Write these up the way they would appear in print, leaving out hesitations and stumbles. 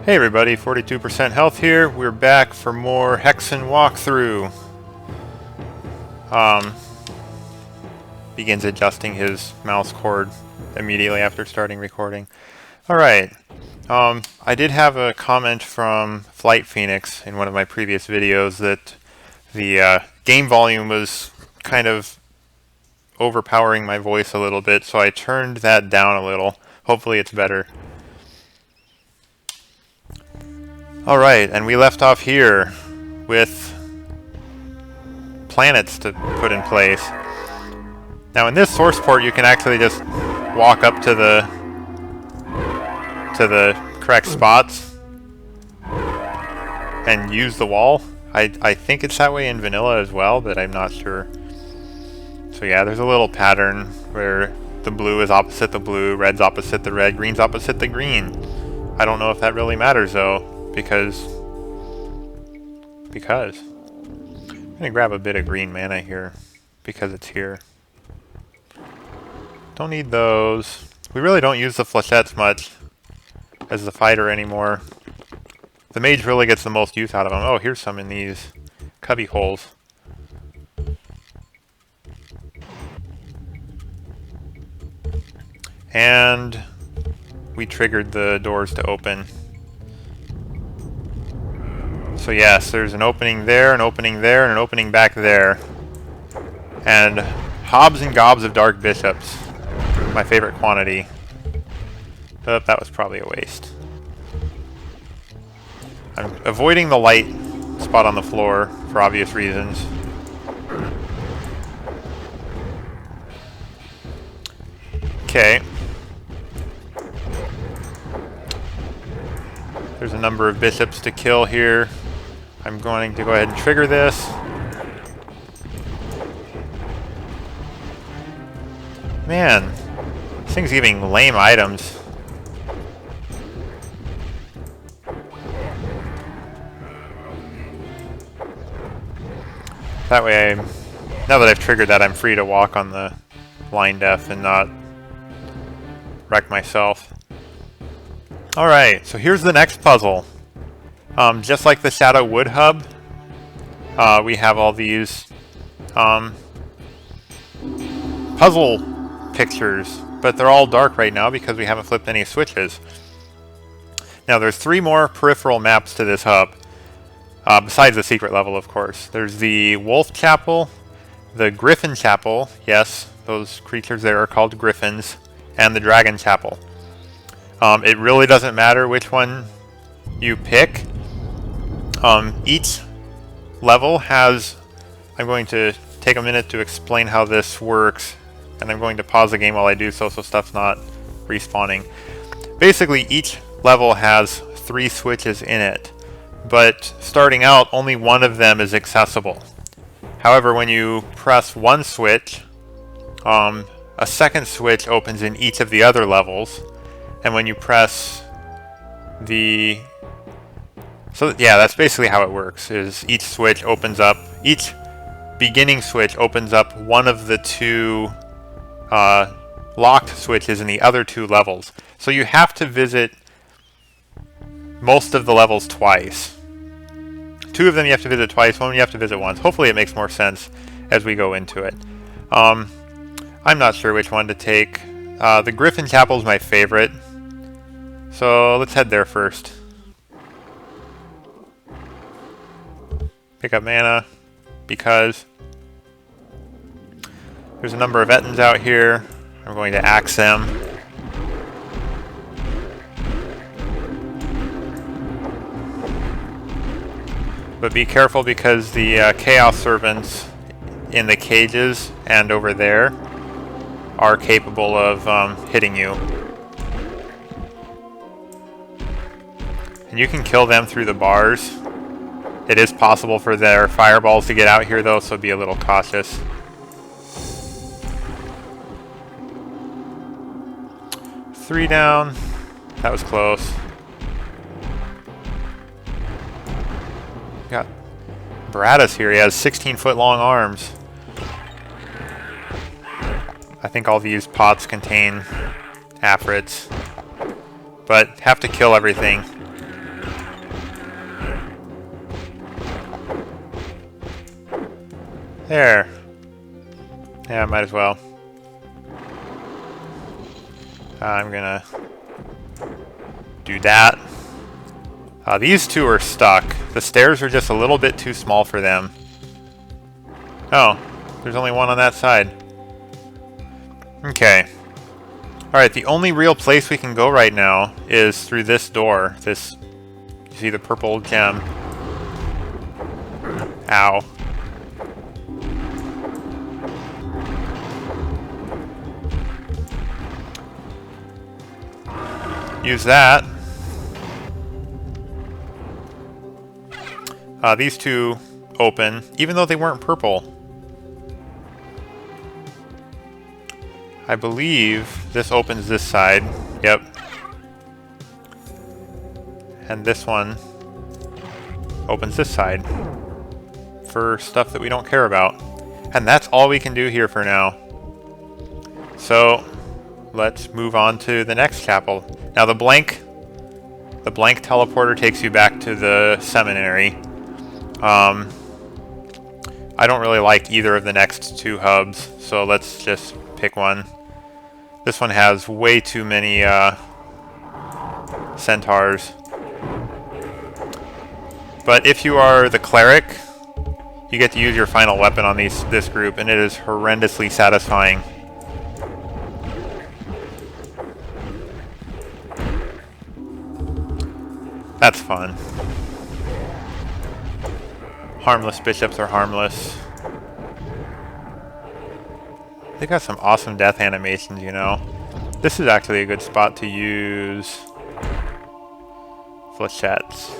Hey everybody, 42% health here. We're back for more Hexen walkthrough. Begins adjusting his mouse cord immediately after starting recording. Alright, I did have a comment from Flight Phoenix in one of my previous videos that the game volume was kind of overpowering my voice a little bit, so I turned that down a little. Hopefully it's better. Alright, and we left off here with planets to put in place. Now in this source port you can actually just walk up to the correct spots and use the wall. I think it's that way in vanilla as well, but I'm not sure. So yeah, there's a little pattern where the blue is opposite the blue, red's opposite the red, green's opposite the green. I don't know if that really matters though. Because I'm gonna grab a bit of green mana here because it's here. Don't need those. We really don't use the flechettes much as the fighter anymore. The mage really gets the most use out of them. Oh, here's some in these cubby holes. And we triggered the doors to open. So yes, there's an opening there, an opening there, and an opening back there. And hobs and gobs of dark bishops. My favorite quantity. But that was probably a waste. I'm avoiding the light spot on the floor for obvious reasons. Okay. There's a number of bishops to kill here. I'm going to go ahead and trigger this. Man, this thing's giving lame items. That way, now that I've triggered that, I'm free to walk on the line def and not wreck myself. Alright, so here's the next puzzle. Just like the Shadow Wood Hub, we have all these puzzle pictures, but they're all dark right now because we haven't flipped any switches. Now there's 3 more peripheral maps to this hub, besides the secret level of course. There's the Wolf Chapel, the Griffon Chapel, yes, those creatures there are called griffins, and the Dragon Chapel. It really doesn't matter which one you pick. Each level has... I'm going to take a minute to explain how this works, and I'm going to pause the game while I do so stuff's not respawning. Basically, each level has 3 switches in it, but starting out, only one of them is accessible. However, when you press one switch, a second switch opens in each of the other levels. And when you press the... So yeah, that's basically how it works, is each switch opens up... Each beginning switch opens up one of the 2 locked switches in the other 2 levels. So you have to visit most of the levels twice. 2 of them you have to visit twice, 1 you have to visit once. Hopefully it makes more sense as we go into it. I'm not sure which one to take. The Griffon Chapel is my favorite. So let's head there first. Pick up mana, because there's a number of Ettins out here. I'm going to axe them. But be careful because the Chaos Servants in the cages and over there are capable of hitting you. And you can kill them through the bars. It is possible for their fireballs to get out here though, so be a little cautious. Three down. That was close. Got Baratus here. He has 16-foot long arms. I think all these pots contain afrits, but have to kill everything. There. Yeah, might as well. I'm gonna do that. These two are stuck. The stairs are just a little bit too small for them. Oh, there's only one on that side. Okay. Alright, the only real place we can go right now is through this door. This, you see the purple gem. Ow. Use that. These two open, even though they weren't purple. I believe this opens this side. Yep. And this one opens this side for stuff that we don't care about. And that's all we can do here for now. So let's move on to the next chapel. Now the blank teleporter takes you back to the seminary. I don't really like either of the next two hubs, so let's just pick one. This one has way too many centaurs. But if you are the cleric, you get to use your final weapon on this group, and it is horrendously satisfying. That's fun. Harmless bishops are harmless. They got some awesome death animations, you know. This is actually a good spot to use flechettes,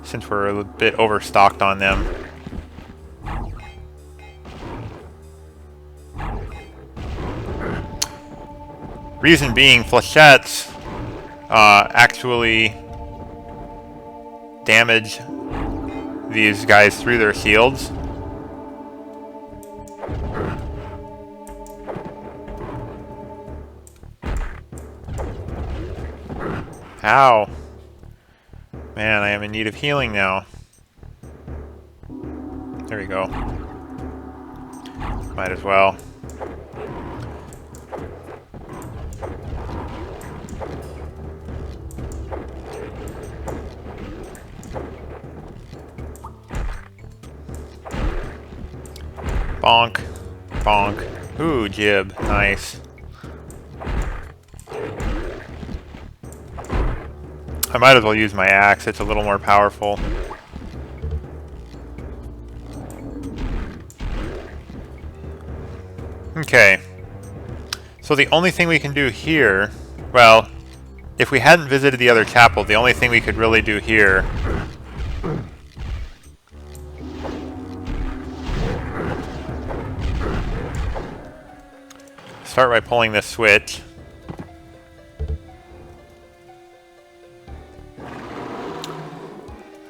since we're a bit overstocked on them. Reason being, flechettes actually damage these guys through their shields. Ow. Man, I am in need of healing now. There we go. Might as well. Bonk. Bonk. Ooh, jib. Nice. I might as well use my axe. It's a little more powerful. Okay. So the only thing we can do here... Well, if we hadn't visited the other chapel, the only thing we could really do here... Start by pulling this switch.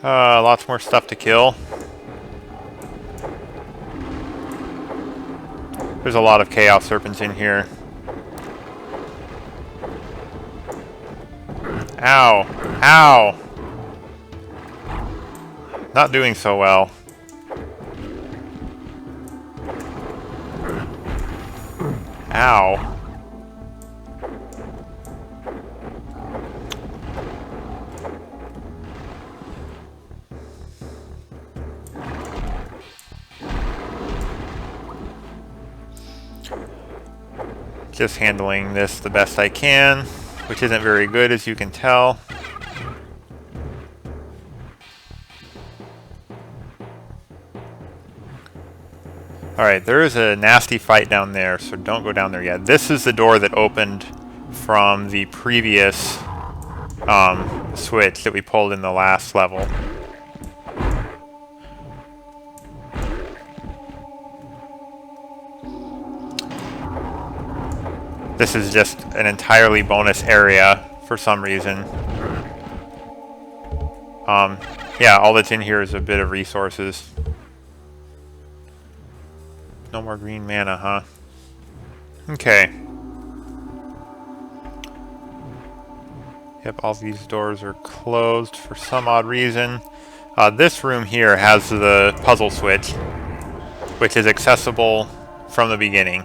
Lots more stuff to kill. There's a lot of Chaos Serpents in here. Ow! Ow! Not doing so well. Ow. Just handling this the best I can, which isn't very good, as you can tell. Alright, there is a nasty fight down there, so don't go down there yet. This is the door that opened from the previous switch that we pulled in the last level. This is just an entirely bonus area for some reason. Yeah, all that's in here is a bit of resources. No more green mana, huh? Okay. Yep, all these doors are closed for some odd reason. This room here has the puzzle switch, which is accessible from the beginning.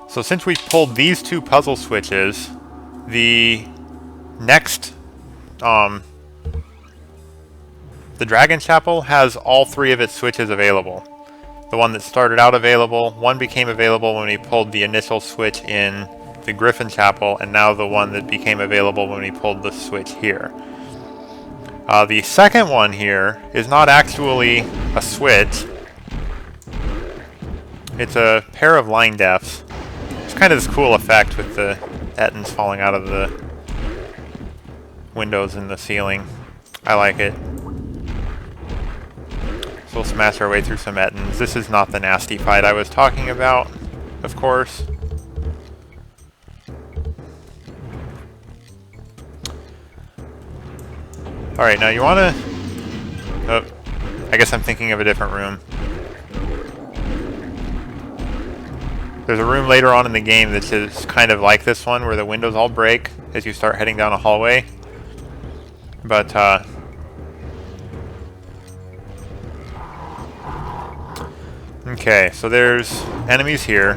So since we pulled these two puzzle switches, the next, the Dragon Chapel has all three of its switches available. The one that started out available, one became available when we pulled the initial switch in the Griffon Chapel, and now the one that became available when we pulled the switch here. The second one here is not actually a switch. It's a pair of line defs. It's kind of this cool effect with the ettins falling out of the windows in the ceiling. I like it. So we'll smash our way through some ettins. This is not the nasty fight I was talking about, of course. Alright, now you want to... Oh, I guess I'm thinking of a different room. There's a room later on in the game that's just kind of like this one, where the windows all break as you start heading down a hallway. But, okay, so there's enemies here.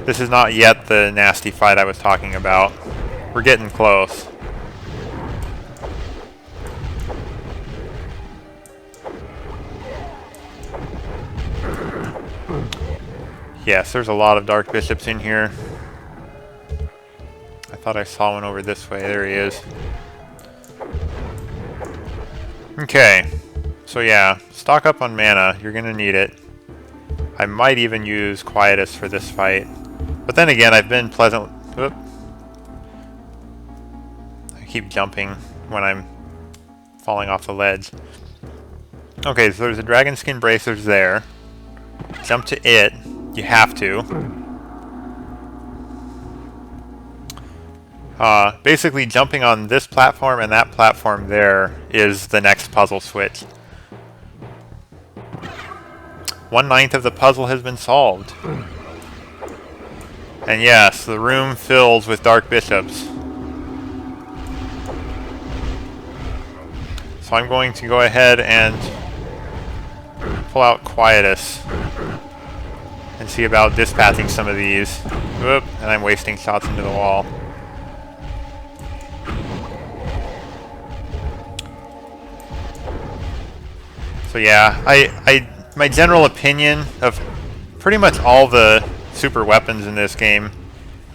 This is not yet the nasty fight I was talking about. We're getting close. Yes, there's a lot of Dark Bishops in here. I thought I saw one over this way. There he is. Okay. So yeah, stock up on mana. You're gonna need it. I might even use Quietus for this fight. But then again, I've been pleasant... Oop. I keep jumping when I'm falling off the ledge. Okay, so there's a dragon skin bracers there. Jump to it. You have to. Basically, jumping on this platform and that platform there is the next puzzle switch. 1/9 of the puzzle has been solved. And yes, the room fills with Dark Bishops. So I'm going to go ahead and pull out Quietus and see about dispatching some of these. Whoop, and I'm wasting shots into the wall. So yeah, my general opinion of pretty much all the super weapons in this game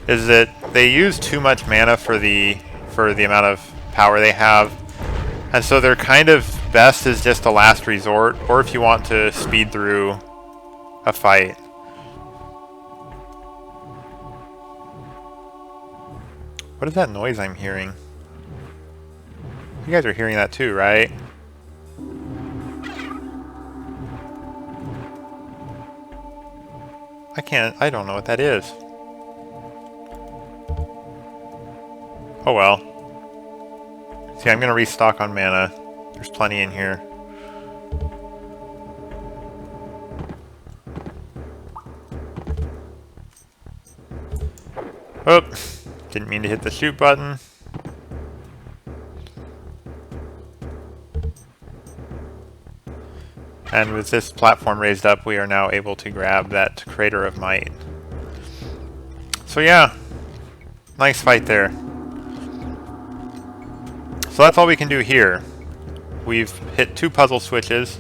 is that they use too much mana for the amount of power they have. And so they're kind of best as just a last resort, or if you want to speed through a fight. What is that noise I'm hearing? You guys are hearing that too, right? I don't know what that is. Oh well. See, I'm gonna restock on mana. There's plenty in here. Oh, didn't mean to hit the shoot button. And with this platform raised up, we are now able to grab that Crater of Might. So yeah, nice fight there. So that's all we can do here. We've hit 2 puzzle switches.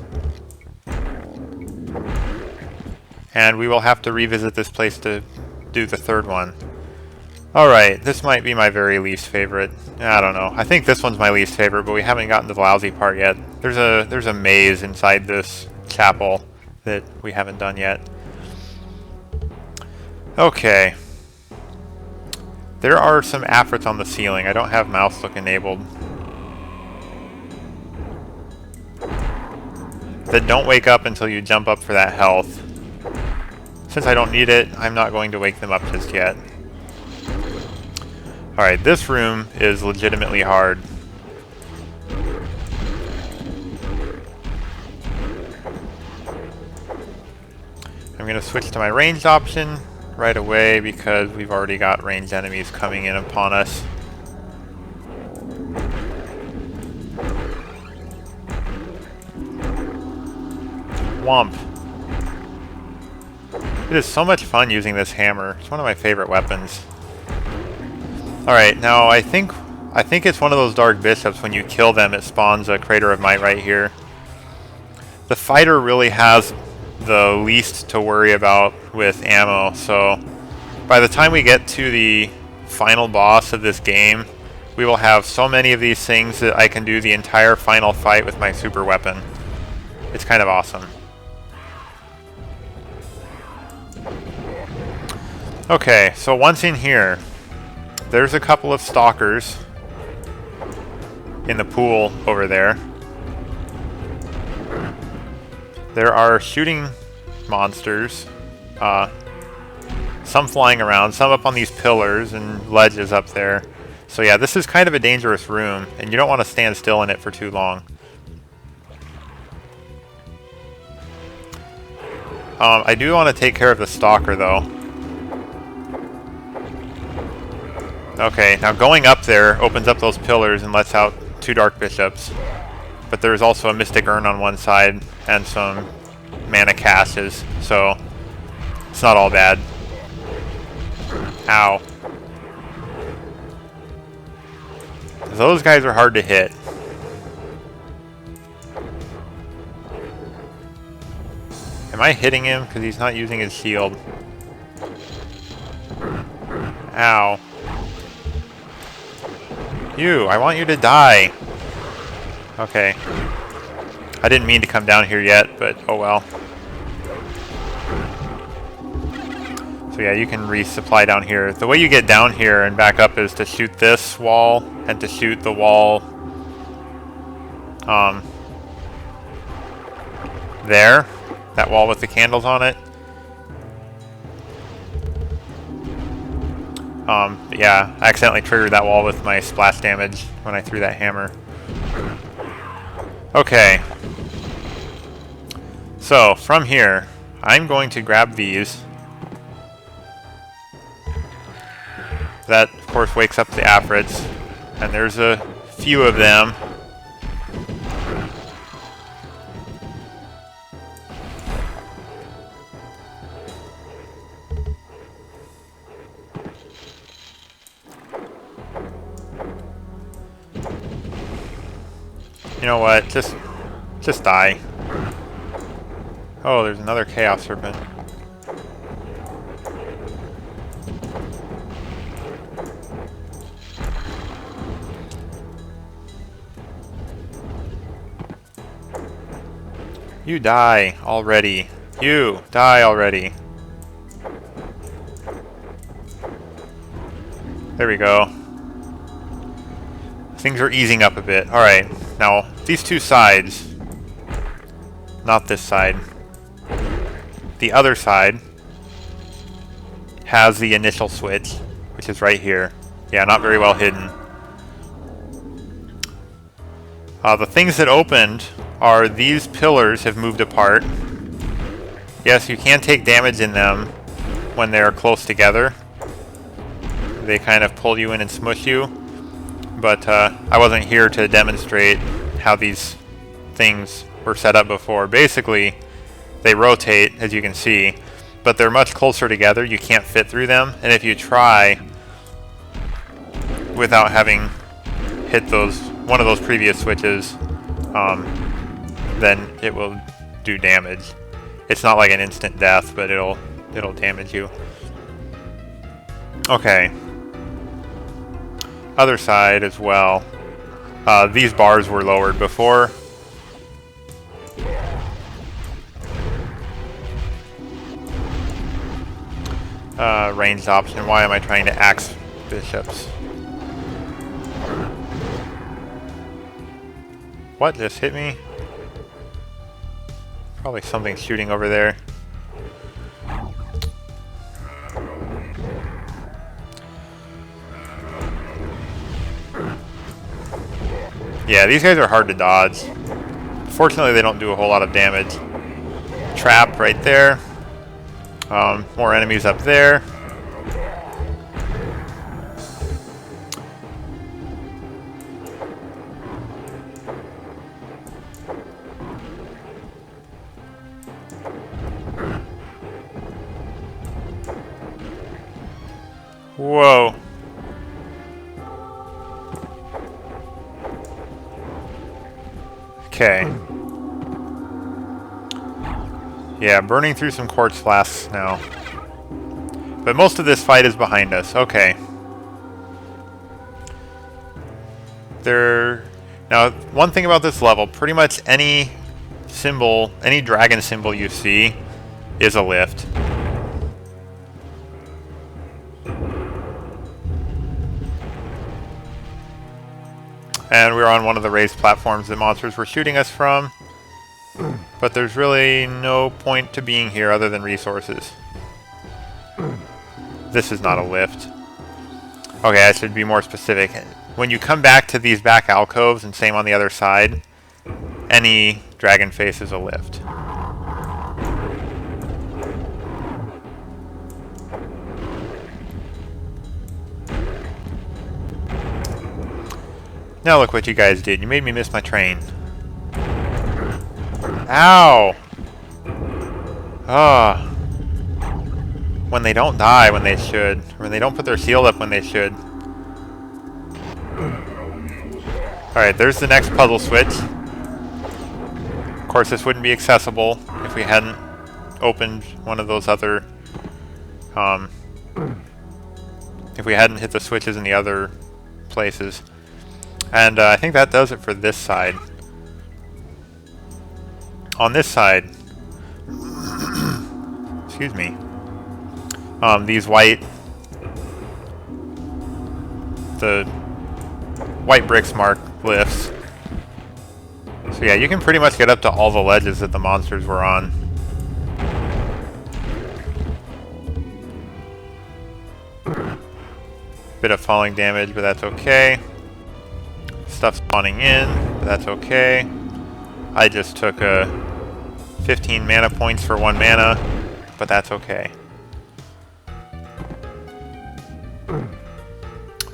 And we will have to revisit this place to do the 3rd one. Alright, this might be my very least favorite. I don't know. I think this one's my least favorite, but we haven't gotten to the lousy part yet. There's a maze inside this chapel that we haven't done yet. Okay. There are some afrits on the ceiling. I don't have mouse look enabled. That don't wake up until you jump up for that health. Since I don't need it, I'm not going to wake them up just yet. Alright, this room is legitimately hard. I'm I'm going to switch to my ranged option right away because we've already got ranged enemies coming in upon us. Womp. It is so much fun using this hammer. It's one of my favorite weapons. Alright, now I think it's one of those Dark Bishops. When you kill them, it spawns a Crater of Might right here. The fighter really has the least to worry about with ammo, so by the time we get to the final boss of this game, we will have so many of these things that I can do the entire final fight with my super weapon. It's kind of awesome. Okay, so once in here, there's a couple of stalkers in the pool over there. There are shooting monsters, some flying around, some up on these pillars and ledges up there. So yeah, this is kind of a dangerous room, and you don't want to stand still in it for too long. I do want to take care of the stalker though. Okay, now going up there opens up those pillars and lets out 2 Dark Bishops. But there's also a Mystic Urn on one side and some mana caches, so it's not all bad. Ow. Those guys are hard to hit. Am I hitting him? Because he's not using his shield. Ow. You, I want you to die. Okay. I didn't mean to come down here yet, but oh well. So yeah, you can resupply down here. The way you get down here and back up is to shoot this wall and to shoot the wall there. That wall with the candles on it. Yeah, I accidentally triggered that wall with my splash damage when I threw that hammer. Okay. So, from here, I'm going to grab these. That, of course, wakes up the Afrits. And there's a few of them. You know what? Just die. Oh, there's another Chaos Serpent. You die already. You die already. There we go. Things are easing up a bit. Alright, now these two sides, not this side, the other side has the initial switch, which is right here. Yeah, not very well hidden. The things that opened are these pillars have moved apart. Yes, you can take damage in them when they're close together. They kind of pull you in and smush you. But I wasn't here to demonstrate how these things were set up before. Basically, they rotate, as you can see, but they're much closer together. You can't fit through them, and if you try without having hit one of those previous switches, then it will do damage. It's not like an instant death, but it'll damage you. Okay. Other side as well. These bars were lowered before. Ranged option. Why am I trying to axe bishops? What just hit me? Probably something shooting over there. Yeah, these guys are hard to dodge. Fortunately, they don't do a whole lot of damage. Trap right there. More enemies up there. Whoa. Okay. Yeah, burning through some quartz flasks now. But most of this fight is behind us. Okay. Now, one thing about this level, pretty much any symbol, any dragon symbol you see is a lift. And we're on one of the raised platforms that monsters were shooting us from. But there's really no point to being here other than resources. This is not a lift. Okay, I should be more specific. When you come back to these back alcoves, and same on the other side, any dragon face is a lift. Now look what you guys did. You made me miss my train. Ow! Ah. When they don't die when they should. Or when they don't put their shield up when they should. Alright, there's the next puzzle switch. Of course, this wouldn't be accessible if we hadn't opened one of those other... if we hadn't hit the switches in the other places. And I think that does it for this side. On this side, excuse me, the white bricks mark lifts. So yeah, you can pretty much get up to all the ledges that the monsters were on. Bit of falling damage, but that's okay. Stuff spawning in, but that's okay. I just took 15 mana points for 1 mana, but that's okay.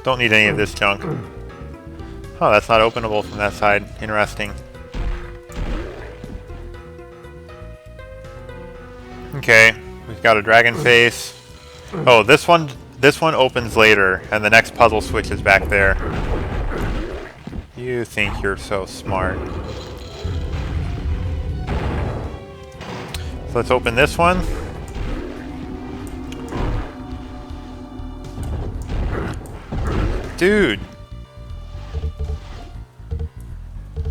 Don't need any of this junk. Oh, that's not openable from that side. Interesting. Okay, we've got a dragon face. Oh, this one opens later, and the next puzzle switch is back there. You think you're so smart. So let's open this one. Dude!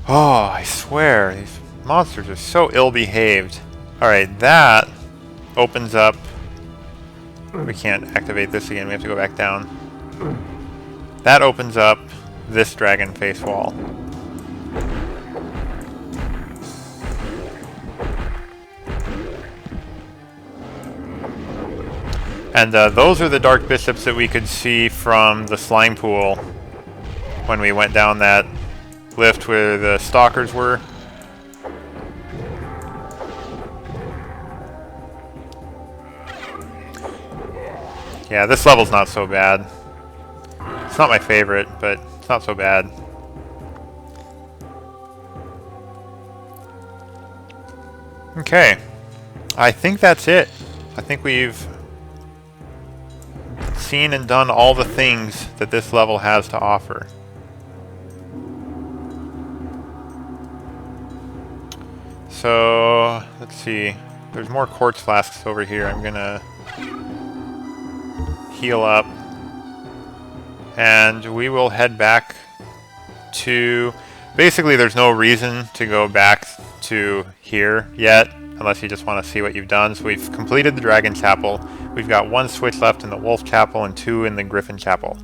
Oh, I swear, these monsters are so ill-behaved. Alright, that opens up... We can't activate this again, we have to go back down. That opens up this dragon face wall. And those are the dark bishops that we could see from the slime pool when we went down that lift where the stalkers were. Yeah, this level's not so bad. It's not my favorite, but it's not so bad. Okay. I think that's it. I think we've seen and done all the things that this level has to offer. So, let's see. There's more quartz flasks over here. I'm gonna heal up. And we will head back to... Basically, there's no reason to go back to here yet, unless you just want to see what you've done. So we've completed the Dragon Chapel. We've got 1 switch left in the Wolf Chapel and 2 in the Griffon Chapel.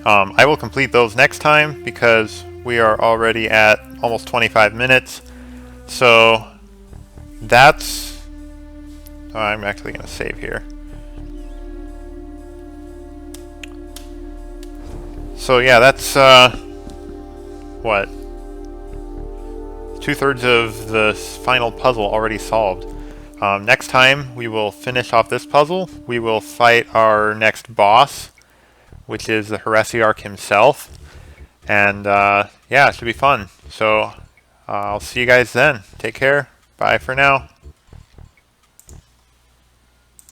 I will complete those next time because we are already at almost 25 minutes. So that's... Oh, I'm actually going to save here. So yeah, that's what? 2/3 of the final puzzle already solved. Next time we will finish off this puzzle. We will fight our next boss, which is the Heresiarch himself. And yeah, it should be fun. So I'll see you guys then. Take care. Bye for now.